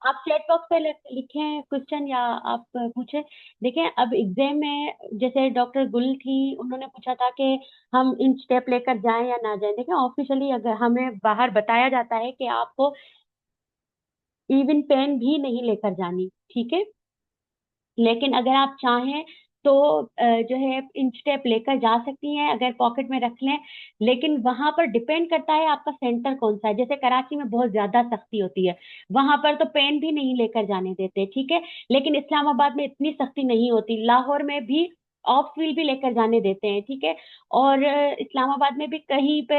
आप chat box पे लिखें क्वेश्चन या आप पूछें। देखें, अब एग्जाम में जैसे डॉक्टर गुल थी, उन्होंने पूछा था कि हम इन स्टेप लेकर जाएं या ना जाएं। देखें, ऑफिशियली अगर हमें बाहर बताया जाता है कि आपको इवन पेन भी नहीं लेकर जानी, ठीक है। लेकिन अगर आप चाहें तो जो है इंच टेप लेकर जा सकती हैं, अगर पॉकेट में रख लें। लेकिन वहां पर डिपेंड करता है आपका सेंटर कौन सा है। जैसे कराची में बहुत ज्यादा सख्ती होती है, वहां पर तो पेन भी नहीं लेकर जाने देते, ठीक है। लेकिन इस्लामाबाद में इतनी सख्ती नहीं होती। लाहौर में भी ऑफ व्हील भी लेकर जाने देते हैं, ठीक है। और इस्लामाबाद में भी कहीं पे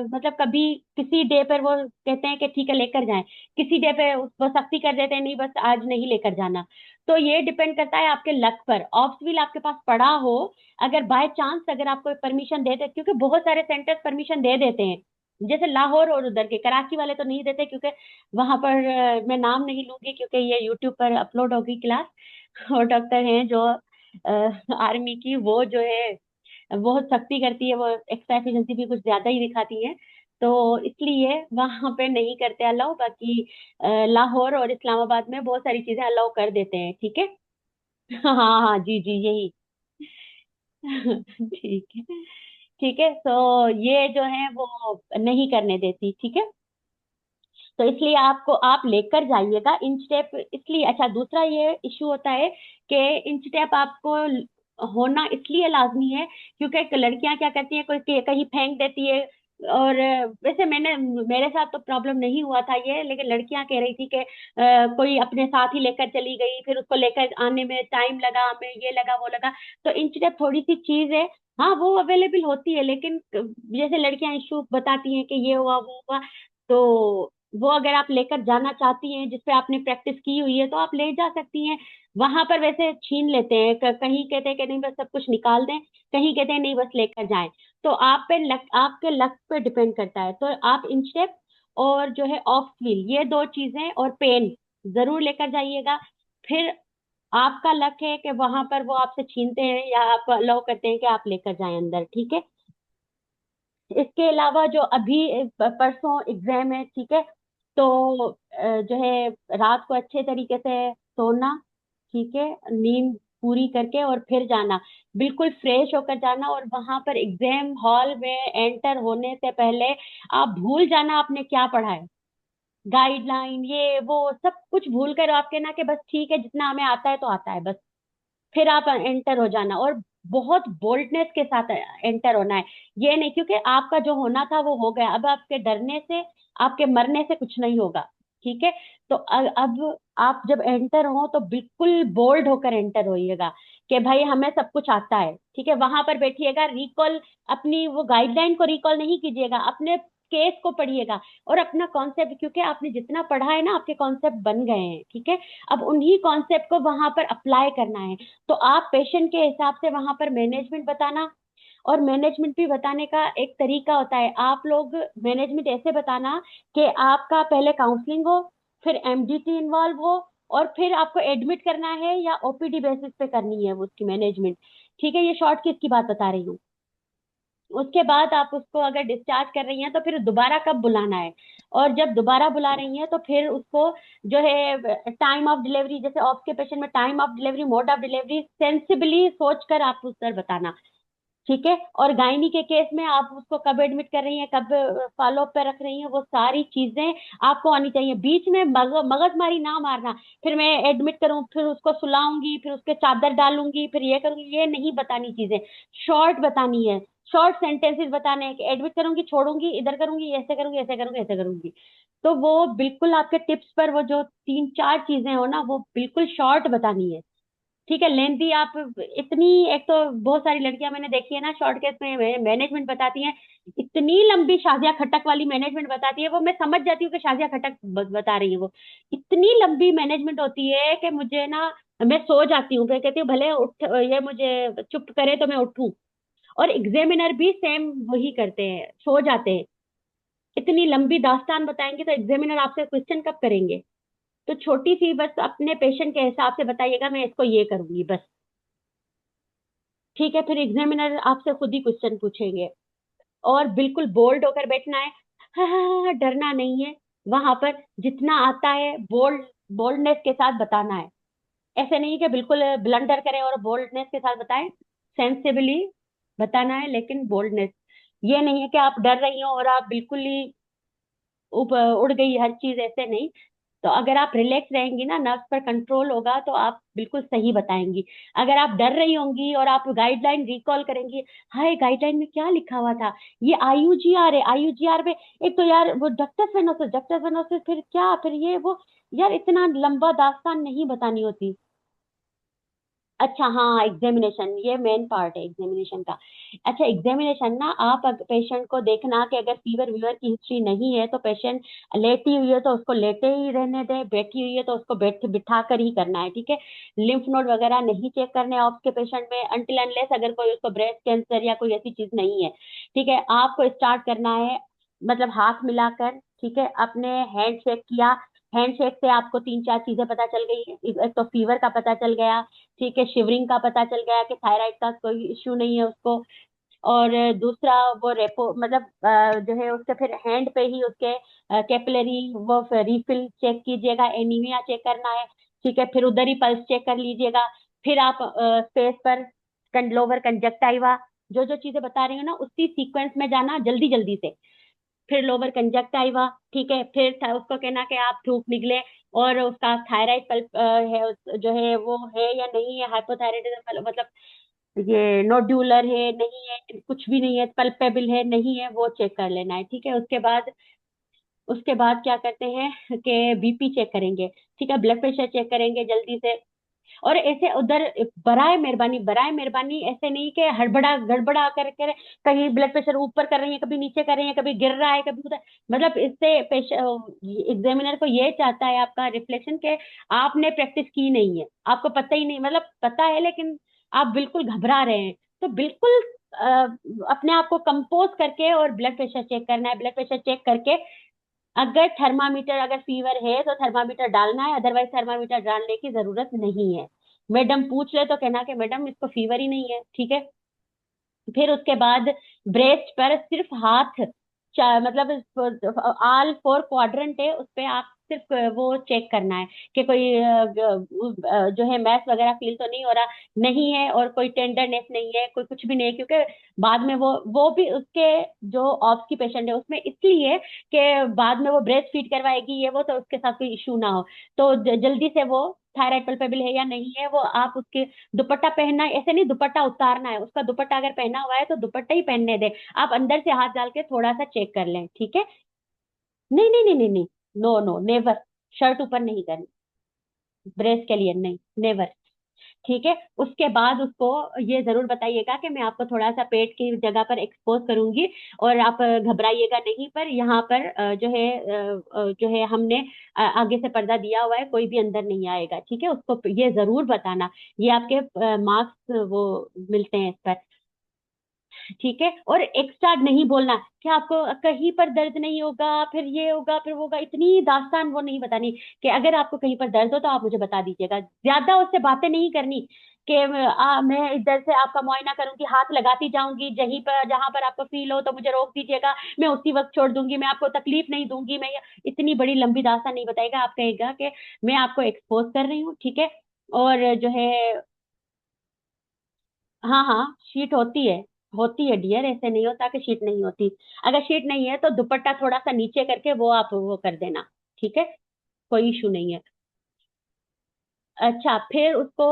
मतलब कभी किसी डे पर वो कहते हैं कि ठीक है लेकर जाएं, किसी डे पे वो सख्ती कर देते हैं, नहीं बस आज नहीं लेकर जाना। तो ये डिपेंड करता है आपके लक पर। ऑफ व्हील आपके पास पड़ा हो, अगर बाय चांस अगर आपको परमिशन दे दे, क्योंकि बहुत सारे सेंटर्स परमिशन दे देते हैं, जैसे लाहौर और उधर के कराची वाले तो नहीं देते, क्योंकि वहां पर मैं नाम नहीं लूंगी क्योंकि ये यूट्यूब पर अपलोड होगी क्लास। और डॉक्टर हैं जो आर्मी की, वो जो है बहुत सख्ती करती है, वो एक्स्ट्रा एफिशिएंसी भी कुछ ज्यादा ही दिखाती है। तो इसलिए वहां पे नहीं करते अलाउ। बाकी लाहौर और इस्लामाबाद में बहुत सारी चीजें अलाउ कर देते हैं, ठीक है। हाँ हाँ जी जी यही। ठीक है। ठीक है, तो ये जो है वो नहीं करने देती, ठीक है। तो इसलिए आपको आप लेकर जाइएगा इंच टेप। इसलिए अच्छा, दूसरा ये इश्यू होता है कि इंच टेप आपको होना इसलिए लाजमी है क्योंकि लड़कियां क्या करती हैं, कोई कहीं फेंक देती है। और वैसे मेरे साथ तो प्रॉब्लम नहीं हुआ था ये, लेकिन लड़कियां कह रही थी कि कोई अपने साथ ही लेकर चली गई, फिर उसको लेकर आने में टाइम लगा, हमें ये लगा वो लगा। तो इंच टेप थोड़ी सी चीज है, हाँ वो अवेलेबल होती है, लेकिन जैसे लड़कियां इशू बताती हैं कि ये हुआ वो हुआ, तो वो अगर आप लेकर जाना चाहती हैं जिसपे आपने प्रैक्टिस की हुई है तो आप ले जा सकती हैं। वहां पर वैसे छीन लेते हैं, कहीं कहते हैं कि नहीं बस सब कुछ निकाल दें, कहीं कहते हैं नहीं बस लेकर जाएं। तो आप पे लक, आपके लक पे डिपेंड करता है। तो आप इंस्टेप और जो है ऑफ व्हील, ये दो चीजें और पेन जरूर लेकर जाइएगा। फिर आपका लक है कि वहां पर वो आपसे छीनते हैं या आप अलाउ करते हैं कि आप लेकर जाएं अंदर, ठीक है। इसके अलावा जो अभी परसों एग्जाम है, ठीक है। तो जो है रात को अच्छे तरीके से सोना, ठीक है, नींद पूरी करके और फिर जाना, बिल्कुल फ्रेश होकर जाना। और वहां पर एग्जाम हॉल में एंटर होने से पहले आप भूल जाना आपने क्या पढ़ा है, गाइडलाइन ये वो सब कुछ भूल कर आपके ना कि बस ठीक है जितना हमें आता है तो आता है बस। फिर आप एंटर हो जाना और बहुत बोल्डनेस के साथ एंटर होना है। ये नहीं क्योंकि आपका जो होना था वो हो गया, अब आपके डरने से, आपके मरने से कुछ नहीं होगा, ठीक है। तो अब आप जब एंटर हो तो बिल्कुल बोल्ड होकर एंटर होइएगा कि भाई हमें सब कुछ आता है, ठीक है। वहां पर बैठिएगा, रिकॉल अपनी वो गाइडलाइन को रिकॉल नहीं कीजिएगा, अपने केस को पढ़िएगा और अपना कॉन्सेप्ट, क्योंकि आपने जितना पढ़ा है ना आपके कॉन्सेप्ट बन गए हैं, ठीक है। अब उन्हीं कॉन्सेप्ट को वहां पर अप्लाई करना है। तो आप पेशेंट के हिसाब से वहां पर मैनेजमेंट बताना, और मैनेजमेंट भी बताने का एक तरीका होता है। आप लोग मैनेजमेंट ऐसे बताना कि आपका पहले काउंसलिंग हो, फिर एमडीटी इन्वॉल्व हो, और फिर आपको एडमिट करना है या ओपीडी बेसिस पे करनी है वो उसकी मैनेजमेंट, ठीक है। ये शॉर्ट केस की बात बता रही हूँ। उसके बाद आप उसको अगर डिस्चार्ज कर रही हैं तो फिर दोबारा कब बुलाना है, और जब दोबारा बुला रही हैं तो फिर उसको जो है टाइम ऑफ डिलीवरी, जैसे ऑफ के पेशेंट में time of delivery, mode of delivery sensibly सोच कर आप उस पर बताना, ठीक है। और गायनी के केस में आप उसको कब एडमिट कर रही हैं, कब फॉलो अप पे रख रही हैं, वो सारी चीजें आपको आनी चाहिए। बीच में मगजमारी ना मारना, फिर मैं एडमिट करूं, फिर उसको सुलाऊंगी, फिर उसके चादर डालूंगी, फिर ये करूंगी, ये नहीं बतानी चीजें। शॉर्ट बतानी है, शॉर्ट सेंटेंसेस बताने हैं कि एडमिट करूंगी, छोड़ूंगी, इधर करूंगी, ऐसे करूंगी, ऐसे करूंगी, ऐसे करूंगी। तो वो बिल्कुल आपके टिप्स पर वो जो तीन चार चीजें हो ना वो बिल्कुल शॉर्ट बतानी है, ठीक है। लेंथी आप इतनी, एक तो बहुत सारी लड़कियां मैंने देखी है ना शॉर्ट केस में मैनेजमेंट बताती हैं, इतनी लंबी शाजिया खटक वाली मैनेजमेंट बताती है, वो मैं समझ जाती हूँ कि शाजिया खटक बता रही है वो। इतनी लंबी मैनेजमेंट होती है कि मुझे ना, मैं सो जाती हूँ, मैं कहती हूँ भले उठ, ये मुझे चुप करे तो मैं उठूं। और एग्जामिनर भी सेम वही करते हैं, सो जाते हैं। इतनी लंबी दास्तान बताएंगे तो एग्जामिनर आपसे क्वेश्चन कब करेंगे। तो छोटी सी बस अपने पेशेंट के हिसाब से बताइएगा, मैं इसको ये करूंगी बस, ठीक है। फिर एग्जामिनर आपसे खुद ही क्वेश्चन पूछेंगे, और बिल्कुल बोल्ड होकर बैठना है। हाँ हाँ हाँ हाँ, डरना नहीं है। वहां पर जितना आता है बोल्डनेस के साथ बताना है। ऐसे नहीं कि बिल्कुल ब्लंडर करें और बोल्डनेस के साथ बताएं, सेंसिबली बताना है लेकिन बोल्डनेस। ये नहीं है कि आप डर रही हो और आप बिल्कुल ही उड़ गई हर चीज, ऐसे नहीं। तो अगर आप रिलैक्स रहेंगी ना, नर्व्स पर कंट्रोल होगा, तो आप बिल्कुल सही बताएंगी। अगर आप डर रही होंगी और आप गाइडलाइन रिकॉल करेंगी, हाय गाइडलाइन में क्या लिखा हुआ था, ये आईयूजीआर है, आईयूजीआर में एक तो यार वो डक्टस वेनोसिस, फिर क्या, फिर ये वो, यार इतना लंबा दास्तान नहीं बतानी होती। अच्छा हाँ, एग्जामिनेशन ये मेन पार्ट है एग्जामिनेशन का। अच्छा, एग्जामिनेशन ना आप पेशेंट को देखना कि अगर फीवर वीवर की हिस्ट्री नहीं है तो पेशेंट लेटी हुई है तो उसको लेटे ही रहने दें, बैठी हुई है तो उसको बिठा कर ही करना है, ठीक है। लिम्फ नोड वगैरह नहीं चेक करने ऑप्स के पेशेंट में अनटिल अनलेस अगर कोई उसको ब्रेस्ट कैंसर या कोई ऐसी चीज नहीं है, ठीक है। आपको स्टार्ट करना है मतलब हाथ मिलाकर, ठीक है, अपने हैंड शेक किया। हैंड शेक से आपको तीन चार चीजें पता चल गई। एक तो फीवर का पता चल गया, ठीक है, शिवरिंग का पता चल गया कि थायराइड का कोई इश्यू नहीं है उसको। और दूसरा वो रेपो मतलब जो है उसके फिर हैंड पे ही उसके कैपिलरी वो रिफिल चेक कीजिएगा, एनीमिया चेक करना है, ठीक है। फिर उधर ही पल्स चेक कर लीजिएगा। फिर आप फेस पर लोअर कंजक्टाइवा, जो जो चीजें बता रही हूँ ना उसी सीक्वेंस में जाना जल्दी जल्दी से। फिर लोअर कंजक्टाइवा, ठीक है। फिर उसको कहना कि आप धूप निकले और उसका थायराइड पल्प है जो है वो है या नहीं है, हाइपोथायराइडिज्म मतलब ये नोड्यूलर है नहीं है, कुछ भी नहीं है, पल्पेबल है नहीं है, वो चेक कर लेना है, ठीक है। उसके बाद क्या करते हैं कि बीपी चेक करेंगे, ठीक है, ब्लड प्रेशर चेक करेंगे जल्दी से। और ऐसे उधर बराए मेहरबानी ऐसे नहीं कि हड़बड़ा गड़बड़ा कर कहीं ब्लड प्रेशर ऊपर कर रही है, कभी नीचे कर रही है, कभी गिर रहा है, कभी उधर। मतलब इससे एग्जामिनर को ये चाहता है आपका रिफ्लेक्शन के आपने प्रैक्टिस की नहीं है, आपको पता ही नहीं, मतलब पता है लेकिन आप बिल्कुल घबरा रहे हैं। तो बिल्कुल अ, अपने आप को कंपोज करके और ब्लड प्रेशर चेक करना है। ब्लड प्रेशर चेक करके अगर थर्मामीटर अगर फीवर है तो थर्मामीटर डालना है, अदरवाइज थर्मामीटर डालने की जरूरत नहीं है। मैडम पूछ ले तो कहना कि मैडम इसको फीवर ही नहीं है, ठीक है। फिर उसके बाद ब्रेस्ट पर सिर्फ हाथ मतलब ऑल फोर क्वाड्रेंट है उस पे आप सिर्फ वो चेक करना है कि कोई जो है मैस वगैरह फील तो नहीं हो रहा, नहीं है, और कोई टेंडरनेस नहीं है, कोई कुछ भी नहीं है, क्योंकि बाद में वो भी उसके जो ऑप्स की पेशेंट है उसमें इसलिए कि बाद में वो ब्रेस्ट फीड करवाएगी ये वो, तो उसके साथ कोई इशू ना हो। तो जल्दी से वो थायराइड पल्पेबल है या नहीं है वो आप उसके दुपट्टा पहनना है, ऐसे नहीं दुपट्टा उतारना है, उसका दुपट्टा अगर पहना हुआ है तो दुपट्टा ही पहनने दे। आप अंदर से हाथ डाल के थोड़ा सा चेक कर लें, ठीक है। नहीं नहीं नहीं नहीं नहीं, नो नो नेवर, शर्ट ऊपर नहीं करनी ब्रेस्ट के लिए, नहीं नेवर, ठीक है। उसके बाद उसको ये जरूर बताइएगा कि मैं आपको थोड़ा सा पेट की जगह पर एक्सपोज करूंगी और आप घबराइएगा नहीं, पर यहाँ पर जो है हमने आगे से पर्दा दिया हुआ है, कोई भी अंदर नहीं आएगा, ठीक है। उसको ये जरूर बताना, ये आपके मार्क्स वो मिलते हैं इस पर, ठीक है। और एक्स्ट्रा नहीं बोलना कि आपको कहीं पर दर्द नहीं होगा, फिर ये होगा फिर वो होगा, इतनी दास्तान वो नहीं बतानी। कि अगर आपको कहीं पर दर्द हो तो आप मुझे बता दीजिएगा, ज्यादा उससे बातें नहीं करनी कि मैं इधर से आपका मुआयना करूंगी, हाथ लगाती जाऊंगी, जहीं पर जहां पर आपको फील हो तो मुझे रोक दीजिएगा, मैं उसी वक्त छोड़ दूंगी, मैं आपको तकलीफ नहीं दूंगी, मैं इतनी बड़ी लंबी दास्तान नहीं बताएगा। आप कहेगा कि मैं आपको एक्सपोज कर रही हूँ, ठीक है। और जो है हाँ हाँ, शीट होती है डियर, ऐसे नहीं होता कि शीट नहीं होती। अगर शीट नहीं है तो दुपट्टा थोड़ा सा नीचे करके वो आप वो कर देना, ठीक है, कोई इशू नहीं है। अच्छा, फिर उसको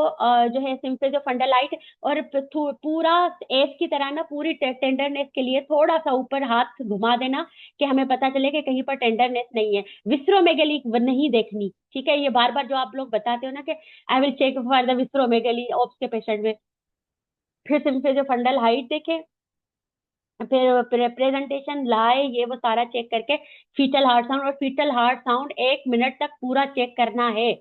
जो है सिंपल जो फंडालाइट और पूरा एस की तरह ना पूरी टेंडरनेस के लिए थोड़ा सा ऊपर हाथ घुमा देना कि हमें पता चले कि कहीं पर टेंडरनेस नहीं है। विस्ट्रोमेगली नहीं देखनी, ठीक है। ये बार बार जो आप लोग बताते हो ना कि I will check for the विस्ट्रोमेगली ओप्स के पेशेंट में, फिर सिंपल जो फंडल हाइट देखे, फिर प्रेजेंटेशन लाए, ये वो सारा चेक करके फीटल हार्ट साउंड, और फीटल हार्ट साउंड 1 मिनट तक पूरा चेक करना है,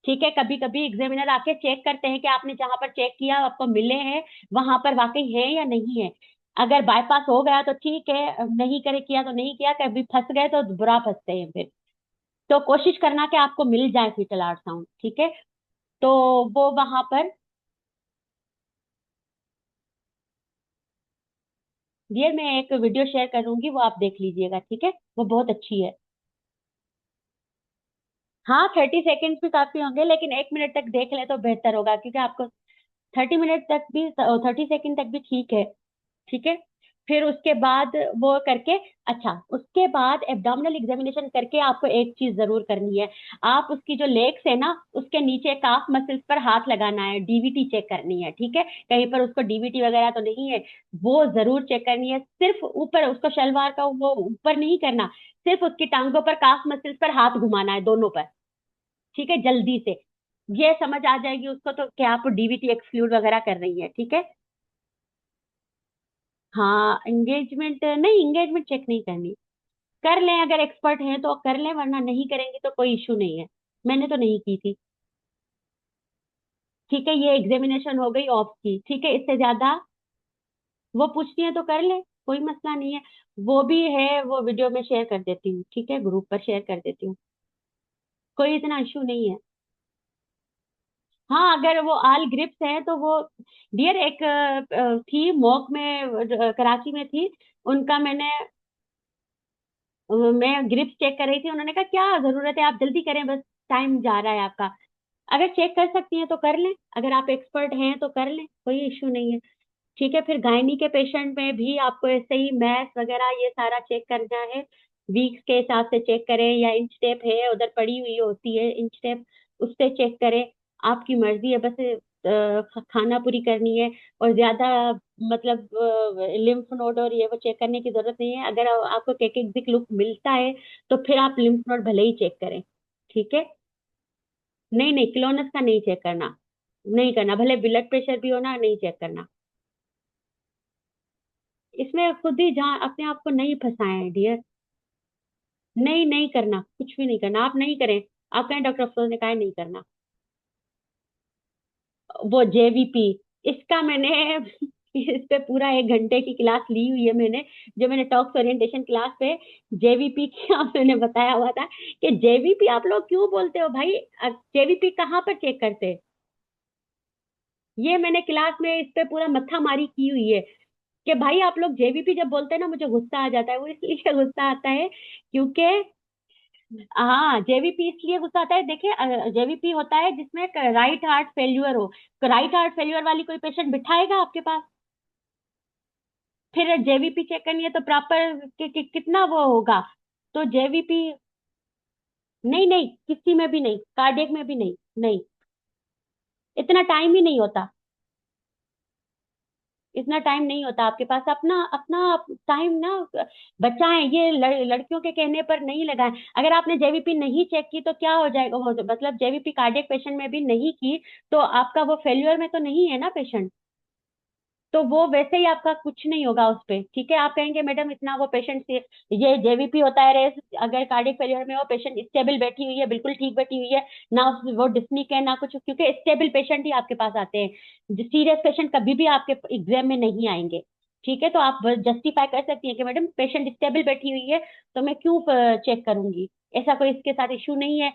ठीक है। कभी कभी एग्जामिनर आके चेक करते हैं कि आपने जहां पर चेक किया आपको मिले हैं वहां पर वाकई है या नहीं है। अगर बाईपास हो गया तो ठीक है, नहीं करे किया तो नहीं किया, कभी फंस गए तो बुरा फंसते हैं फिर। तो कोशिश करना कि आपको मिल जाए फीटल हार्ट साउंड, ठीक है। तो वो वहां पर डियर मैं एक वीडियो शेयर करूंगी, वो आप देख लीजिएगा, ठीक है, वो बहुत अच्छी है। हाँ 30 सेकेंड्स भी काफी होंगे, लेकिन 1 मिनट तक देख ले तो बेहतर होगा, क्योंकि आपको 30 मिनट तक भी, 30 सेकेंड तक भी ठीक है। ठीक है। फिर उसके बाद वो करके, अच्छा उसके बाद एब्डोमिनल एग्जामिनेशन करके आपको एक चीज जरूर करनी है। आप उसकी जो लेग्स है ना, उसके नीचे काफ मसल्स पर हाथ लगाना है, डीवीटी चेक करनी है, ठीक है। कहीं पर उसको डीवीटी वगैरह तो नहीं है, वो जरूर चेक करनी है। सिर्फ ऊपर उसको शलवार का वो ऊपर नहीं करना, सिर्फ उसकी टांगों पर काफ मसल्स पर हाथ घुमाना है, दोनों पर। ठीक है, जल्दी से। ये समझ आ जाएगी उसको तो कि आप डीवीटी एक्सक्लूड वगैरह कर रही है, ठीक है। हाँ एंगेजमेंट नहीं, एंगेजमेंट चेक नहीं करनी। कर लें अगर एक्सपर्ट हैं तो कर लें, वरना नहीं करेंगे तो कोई इशू नहीं है। मैंने तो नहीं की थी। ठीक है, ये एग्जामिनेशन हो गई ऑफ की, ठीक है। इससे ज्यादा वो पूछती है तो कर ले, कोई मसला नहीं है। वो भी है, वो वीडियो में शेयर कर देती हूँ, ठीक है, ग्रुप पर शेयर कर देती हूँ। कोई इतना इशू नहीं है। हाँ अगर वो आल ग्रिप्स है तो वो, डियर एक थी मॉक में, कराची में थी। उनका मैं ग्रिप्स चेक कर रही थी, उन्होंने कहा क्या जरूरत है, आप जल्दी करें बस, टाइम जा रहा है आपका। अगर चेक कर सकती हैं तो कर लें, अगर आप एक्सपर्ट हैं तो कर लें, कोई इश्यू नहीं है। ठीक है। फिर गायनी के पेशेंट में भी आपको ऐसे ही मैथ वगैरह ये सारा चेक करना है। वीक्स के हिसाब से चेक करें, या इंच टेप है उधर पड़ी हुई होती है इंच टेप, उससे चेक करें। आपकी मर्जी है, बस खाना पूरी करनी है। और ज्यादा मतलब लिम्फ नोड और ये वो चेक करने की जरूरत नहीं है। अगर आपको केकिक लुक मिलता है तो फिर आप लिम्फ नोड भले ही चेक करें। ठीक है। नहीं नहीं, क्लोनस का नहीं चेक करना, नहीं करना, भले ब्लड प्रेशर भी हो ना, नहीं चेक करना। इसमें खुद ही जहाँ अपने आप को नहीं फंसाए डियर। नहीं नहीं करना, कुछ भी नहीं करना, आप नहीं करें। आप कहें डॉक्टर अफरोज ने कहा है नहीं करना। वो जेवीपी, इसका मैंने इस पे पूरा 1 घंटे की क्लास ली हुई है मैंने, जो मैंने टॉक्स ओरिएंटेशन क्लास पे जेवीपी की आपने बताया हुआ था कि जेवीपी आप लोग क्यों बोलते हो भाई, जेवीपी कहाँ पर चेक करते हैं। ये मैंने क्लास में इस पे पूरा मत्था मारी की हुई है कि भाई आप लोग जेवीपी जब बोलते हैं ना, मुझे गुस्सा आ जाता है। वो इसलिए गुस्सा आता है क्योंकि, हाँ जेवीपी इसलिए गुस्सा आता है, देखिए जेवीपी होता है जिसमें राइट हार्ट फेल्यूर हो। तो राइट हार्ट फेल्यूर वाली कोई पेशेंट बिठाएगा आपके पास? फिर जेवीपी चेक करनी है तो प्रॉपर कितना वो होगा। तो जेवीपी, नहीं नहीं, किसी में भी नहीं, कार्डियक में भी नहीं। नहीं, इतना टाइम ही नहीं होता। इतना टाइम नहीं होता आपके पास, अपना अपना टाइम ना बचाएं। ये लड़कियों के कहने पर नहीं लगाएं। अगर आपने जेवीपी नहीं चेक की तो क्या हो जाएगा, वो मतलब जेवीपी कार्डियक पेशेंट में भी नहीं की तो आपका वो फेल्यूर में तो नहीं है ना पेशेंट। तो वो वैसे ही आपका कुछ नहीं होगा उस पे। ठीक है, आप कहेंगे मैडम इतना वो पेशेंट से, ये जेवीपी होता है रेस, अगर कार्डियक फेलियर में वो पेशेंट स्टेबल बैठी हुई है, बिल्कुल ठीक बैठी हुई है ना, वो डिस्निक है ना कुछ, क्योंकि स्टेबल पेशेंट ही आपके पास आते हैं, सीरियस पेशेंट कभी भी आपके एग्जाम में नहीं आएंगे। ठीक है, तो आप जस्टिफाई कर सकती हैं कि मैडम पेशेंट स्टेबल बैठी हुई है तो मैं क्यों चेक करूंगी, ऐसा कोई इसके साथ इशू नहीं है।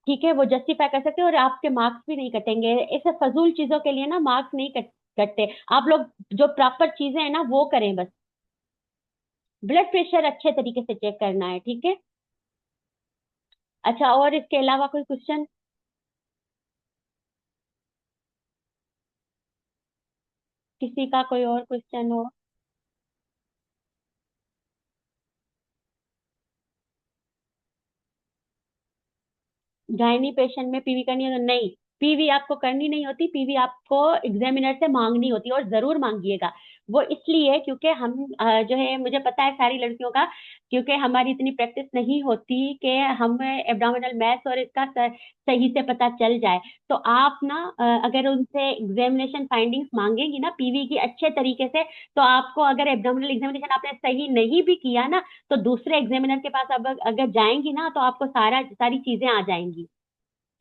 ठीक है, वो जस्टिफाई कर सकते हो, और आपके मार्क्स भी नहीं कटेंगे। ऐसे फजूल चीजों के लिए ना मार्क्स नहीं कटते। आप लोग जो प्रॉपर चीजें हैं ना वो करें बस। ब्लड प्रेशर अच्छे तरीके से चेक करना है, ठीक है। अच्छा, और इसके अलावा कोई क्वेश्चन? किसी का कोई और क्वेश्चन हो? गायनी पेशेंट में पीवी करनी है तो नहीं, पीवी आपको करनी नहीं होती, पीवी आपको एग्जामिनर से मांगनी होती है, और जरूर मांगिएगा। वो इसलिए क्योंकि हम जो है, मुझे पता है सारी लड़कियों का, क्योंकि हमारी इतनी प्रैक्टिस नहीं होती कि हमें एब्डोमिनल मैथ और इसका सही से पता चल जाए। तो आप ना अगर उनसे एग्जामिनेशन फाइंडिंग्स मांगेंगी ना पीवी की अच्छे तरीके से, तो आपको अगर एब्डोमिनल एग्जामिनेशन आपने सही नहीं भी किया ना, तो दूसरे एग्जामिनर के पास अब अगर जाएंगी ना तो आपको सारी चीजें आ जाएंगी।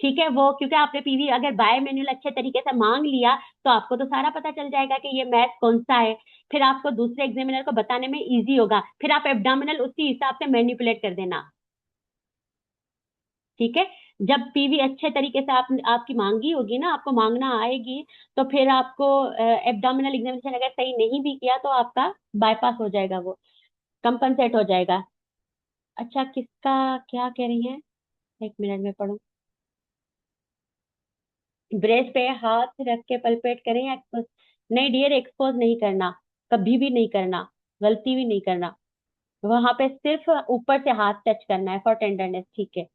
ठीक है, वो क्योंकि आपने पीवी अगर बाय मैन्युअल अच्छे तरीके से मांग लिया तो आपको तो सारा पता चल जाएगा कि ये मैथ कौन सा है। फिर आपको दूसरे एग्जामिनर को बताने में इजी होगा, फिर आप एब्डामिनल उसी हिसाब से मैनिपुलेट कर देना। ठीक है। जब पीवी अच्छे तरीके से आपकी मांगी होगी ना, आपको मांगना आएगी, तो फिर आपको एब्डामिनल एग्जामिनेशन अगर सही नहीं भी किया तो आपका बाईपास हो जाएगा, वो कंपनसेट हो जाएगा। अच्छा, किसका? क्या कह रही हैं? एक मिनट में पढ़ूं। ब्रेस्ट पे हाथ रख के पलपेट करें या एक्सपोज? नहीं डियर, एक्सपोज नहीं करना, कभी भी नहीं करना, गलती भी नहीं करना। वहां पे सिर्फ ऊपर से हाथ टच करना है फॉर टेंडरनेस, ठीक है।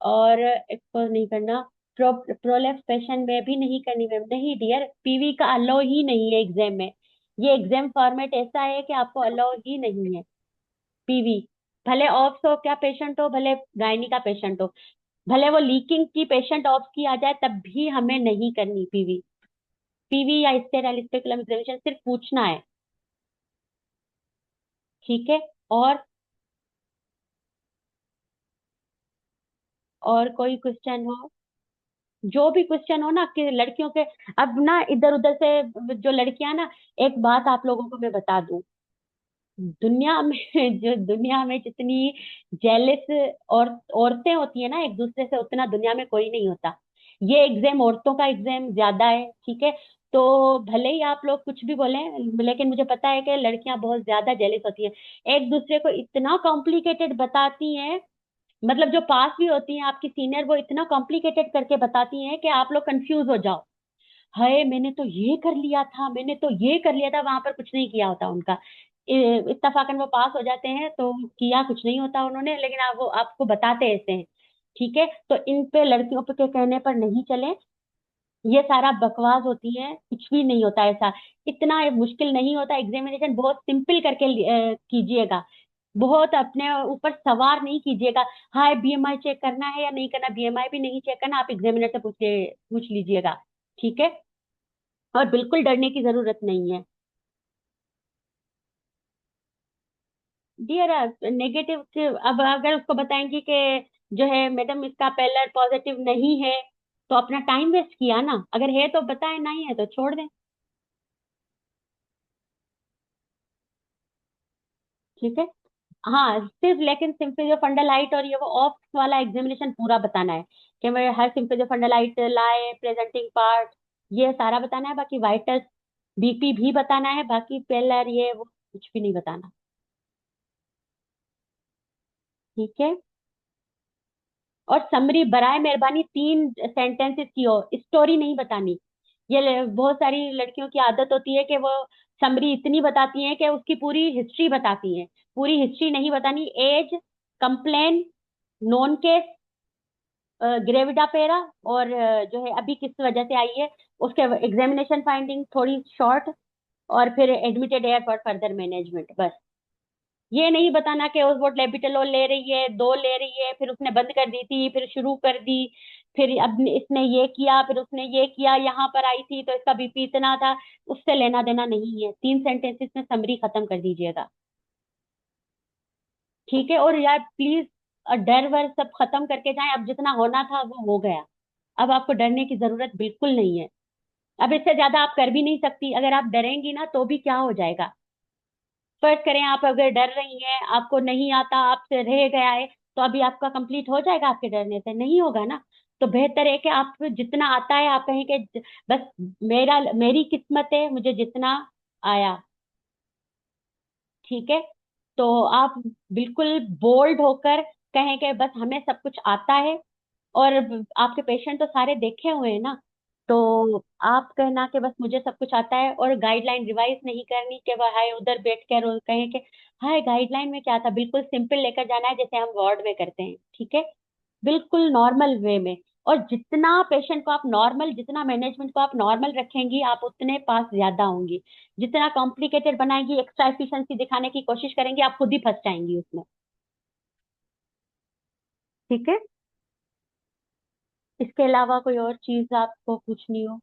और एक्सपोज नहीं करना। प्रोलेप्स पेशेंट में भी नहीं करनी मैम, नहीं डियर, पीवी का अलाउ ही नहीं है एग्जाम में। ये एग्जाम फॉर्मेट ऐसा है कि आपको अलाउ ही नहीं है पीवी। भले ऑप्स हो क्या पेशेंट हो, भले गायनी का पेशेंट हो, भले वो लीकिंग की पेशेंट ऑप्स की आ जाए, तब भी हमें नहीं करनी पीवी। पीवी या स्टेराइल स्पेकुलम एग्जामिनेशन सिर्फ पूछना है, ठीक है। और और कोई क्वेश्चन हो? जो भी क्वेश्चन हो ना, कि लड़कियों के, अब ना इधर उधर से जो लड़कियां ना, एक बात आप लोगों को मैं बता दूं, दुनिया में जो दुनिया में जितनी जेलिस और औरतें होती है ना एक दूसरे से, उतना दुनिया में कोई नहीं होता। ये एग्जाम औरतों का एग्जाम ज्यादा है, ठीक है। तो भले ही आप लोग कुछ भी बोले, लेकिन मुझे पता है कि लड़कियां बहुत ज्यादा जेलिस होती हैं, एक दूसरे को इतना कॉम्प्लिकेटेड बताती हैं। मतलब जो पास भी होती हैं आपकी सीनियर, वो इतना कॉम्प्लिकेटेड करके बताती हैं कि आप लोग कंफ्यूज हो जाओ। हाय, मैंने तो ये कर लिया था, मैंने तो ये कर लिया था, वहां पर कुछ नहीं किया होता उनका। इत्तफाकन वो पास हो जाते हैं, तो किया कुछ नहीं होता उन्होंने, लेकिन आप वो आपको बताते ऐसे हैं, ठीक है। तो इन पे लड़कियों पे के कहने पर नहीं चले, ये सारा बकवास होती है, कुछ भी नहीं होता ऐसा। इतना मुश्किल नहीं होता एग्जामिनेशन, बहुत सिंपल करके कीजिएगा। बहुत अपने ऊपर सवार नहीं कीजिएगा। हाय, बीएमआई चेक करना है या नहीं करना, बीएमआई भी नहीं चेक करना, आप एग्जामिनर से पूछ लीजिएगा, ठीक है। और बिल्कुल डरने की जरूरत नहीं है डियर। नेगेटिव के अब अगर उसको बताएंगे कि जो है मैडम इसका पेलर पॉजिटिव नहीं है, तो अपना टाइम वेस्ट किया ना। अगर है तो बताएं, नहीं है तो छोड़ दें, ठीक है। हाँ, सिर्फ लेकिन सिंपल जो फंडालाइट और ये वो ऑफ वाला एग्जामिनेशन पूरा बताना है, कि मैं हर सिंपल जो फंडालाइट लाए, प्रेजेंटिंग पार्ट, ये सारा बताना है। बाकी वाइटस, बीपी भी बताना है, बाकी पेलर ये वो कुछ भी नहीं बताना, ठीक है। और समरी बराए मेहरबानी 3 सेंटेंसेस की हो, स्टोरी नहीं बतानी। ये बहुत सारी लड़कियों की आदत होती है कि वो समरी इतनी बताती हैं कि उसकी पूरी हिस्ट्री बताती हैं। पूरी हिस्ट्री नहीं बतानी। Age, complain, known case, gravida para, और जो है अभी किस वजह से आई है, उसके एग्जामिनेशन फाइंडिंग थोड़ी शॉर्ट, और फिर admitted air for further management, बस। ये नहीं बताना कि वो लेबिटेलोल ले रही है, 2 ले रही है, फिर उसने बंद कर दी थी, फिर शुरू कर दी, फिर अब इसने ये किया, फिर उसने ये किया, यहाँ पर आई थी तो इसका बीपी इतना था। उससे लेना देना नहीं है, 3 सेंटेंसेस में समरी खत्म कर दीजिएगा, ठीक है। और यार प्लीज, डर वर सब खत्म करके जाएं। अब जितना होना था वो हो गया, अब आपको डरने की जरूरत बिल्कुल नहीं है। अब इससे ज्यादा आप कर भी नहीं सकती, अगर आप डरेंगी ना तो भी क्या हो जाएगा। फर्ज करें आप अगर डर रही हैं, आपको नहीं आता, आपसे रह गया है, तो अभी आपका कंप्लीट हो जाएगा? आपके डरने से नहीं होगा ना। तो बेहतर है कि आप जितना आता है आप कहें कि बस मेरी किस्मत है, मुझे जितना आया, ठीक है। तो आप बिल्कुल बोल्ड होकर कहें कि बस हमें सब कुछ आता है। और आपके पेशेंट तो सारे देखे हुए हैं ना, तो आप कहना कि बस मुझे सब कुछ आता है, और गाइडलाइन रिवाइज नहीं करनी कि वह हाय उधर बैठ कर और कहें कि हाय गाइडलाइन में क्या था। बिल्कुल सिंपल लेकर जाना है, जैसे हम वार्ड में करते हैं, ठीक है। बिल्कुल नॉर्मल वे में। और जितना पेशेंट को आप नॉर्मल, जितना मैनेजमेंट को आप नॉर्मल रखेंगी, आप उतने पास ज्यादा होंगी। जितना कॉम्प्लिकेटेड बनाएंगी, एक्स्ट्रा एफिशिएंसी दिखाने की कोशिश करेंगी, आप खुद ही फंस जाएंगी उसमें, ठीक है। इसके अलावा कोई और चीज आपको पूछनी हो?